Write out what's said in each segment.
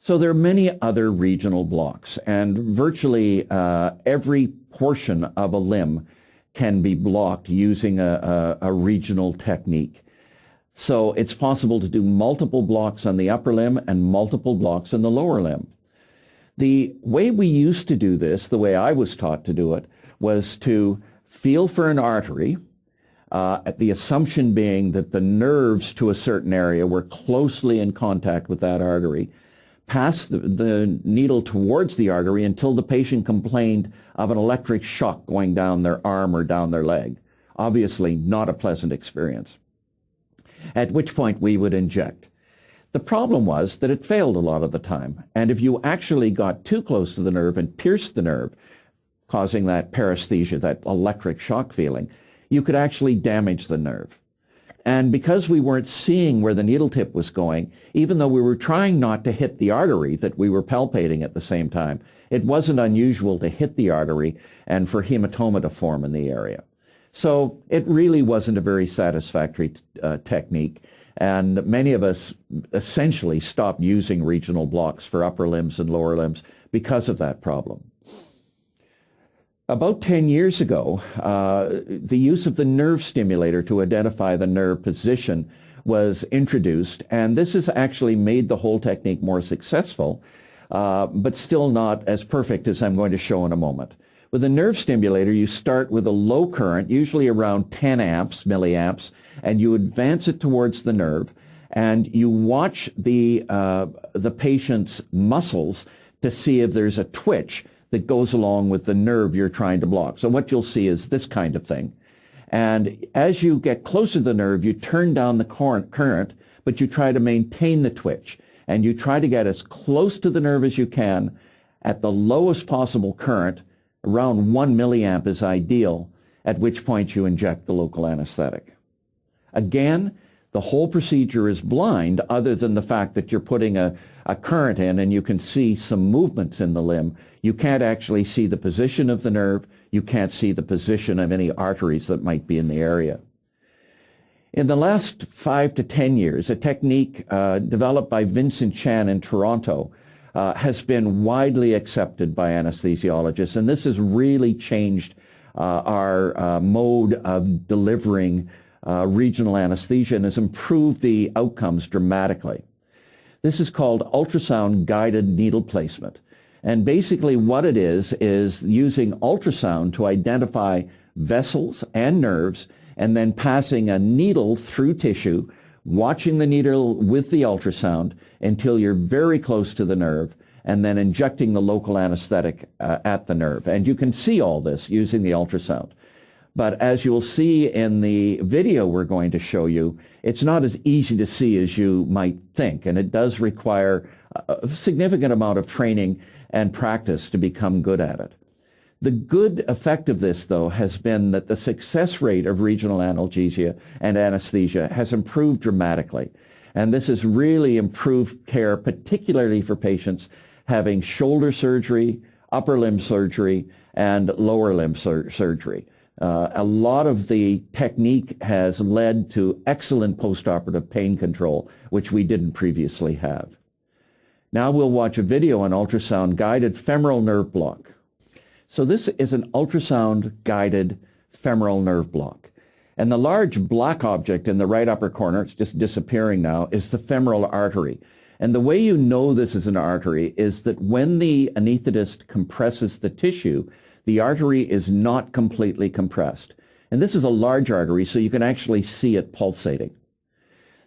So there are many other regional blocks, and virtually every portion of a limb can be blocked using a regional technique. So it's possible to do multiple blocks on the upper limb and multiple blocks on the lower limb. The way we used to do this, the way I was taught to do it, was to feel for an artery, the assumption being that the nerves to a certain area were closely in contact with that artery, pass the needle towards the artery until the patient complained of an electric shock going down their arm or down their leg. Obviously not a pleasant experience. At which point we would inject. The problem was that it failed a lot of the time, and if you actually got too close to the nerve and pierced the nerve, causing that paresthesia, that electric shock feeling, you could actually damage the nerve. And because we weren't seeing where the needle tip was going, even though we were trying not to hit the artery that we were palpating at the same time, it wasn't unusual to hit the artery and for hematoma to form in the area. So it really wasn't a very satisfactory technique, and many of us essentially stopped using regional blocks for upper limbs and lower limbs because of that problem. About 10 years ago, the use of the nerve stimulator to identify the nerve position was introduced, and this has actually made the whole technique more successful, but still not as perfect as I'm going to show in a moment. With a nerve stimulator, you start with a low current, usually around 10 amps, milliamps, and you advance it towards the nerve, and you watch the patient's muscles to see if there's a twitch that goes along with the nerve you're trying to block. So what you'll see is this kind of thing. And as you get closer to the nerve, you turn down the current, but you try to maintain the twitch. And you try to get as close to the nerve as you can at the lowest possible current. Around 1 milliamp is ideal, at which point you inject the local anesthetic. Again, the whole procedure is blind other than the fact that you're putting a current in and you can see some movements in the limb. You can't actually see the position of the nerve. You can't see the position of any arteries that might be in the area. In the last 5 to 10 years, a technique developed by Vincent Chan in Toronto has been widely accepted by anesthesiologists, and this has really changed our mode of delivering regional anesthesia and has improved the outcomes dramatically. This is called ultrasound guided needle placement. And basically what it is using ultrasound to identify vessels and nerves and then passing a needle through tissue, watching the needle with the ultrasound until you're very close to the nerve, and then injecting the local anesthetic at the nerve. And you can see all this using the ultrasound. But as you'll see in the video we're going to show you, it's not as easy to see as you might think, and it does require a significant amount of training and practice to become good at it. The good effect of this, though, has been that the success rate of regional analgesia and anesthesia has improved dramatically. And this has really improved care, particularly for patients having shoulder surgery, upper limb surgery, and lower limb surgery. A lot of the technique has led to excellent postoperative pain control, which we didn't previously have. Now we'll watch a video on ultrasound-guided femoral nerve block. So this is an ultrasound-guided femoral nerve block. And the large black object in the right upper corner, it's just disappearing now, is the femoral artery. And the way you know this is an artery is that when the anesthetist compresses the tissue, the artery is not completely compressed. And this is a large artery, so you can actually see it pulsating.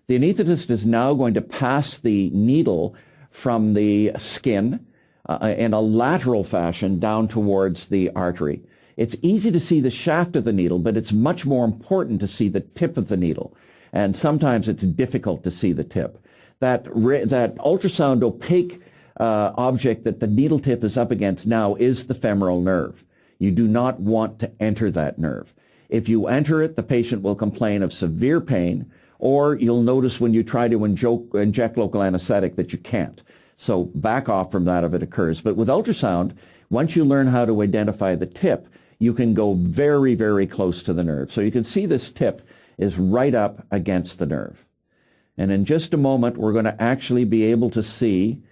The anesthetist is now going to pass the needle from the skin in a lateral fashion down towards the artery. It's easy to see the shaft of the needle, but it's much more important to see the tip of the needle. And sometimes it's difficult to see the tip. That ultrasound opaque object that the needle tip is up against now is the femoral nerve. You do not want to enter that nerve. If you enter it, the patient will complain of severe pain, or you'll notice when you try to inject local anesthetic that you can't. So back off from that if it occurs. But with ultrasound, once you learn how to identify the tip, you can go very, very close to the nerve. So you can see this tip is right up against the nerve. And in just a moment, we're going to actually be able to see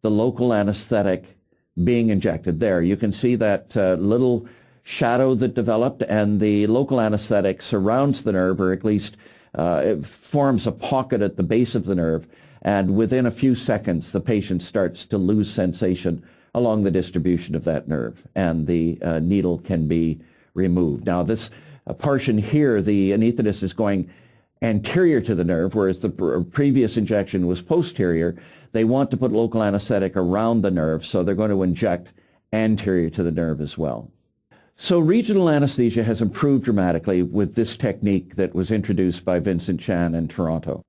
the local anesthetic being injected. There, you can see that little shadow that developed, and the local anesthetic surrounds the nerve, or at least it forms a pocket at the base of the nerve, and within a few seconds the patient starts to lose sensation along the distribution of that nerve, and the needle can be removed. Now this portion here, the anesthetist is going anterior to the nerve, whereas the previous injection was posterior. They want to put local anesthetic around the nerve, so they're going to inject anterior to the nerve as well. So regional anesthesia has improved dramatically with this technique that was introduced by Vincent Chan in Toronto.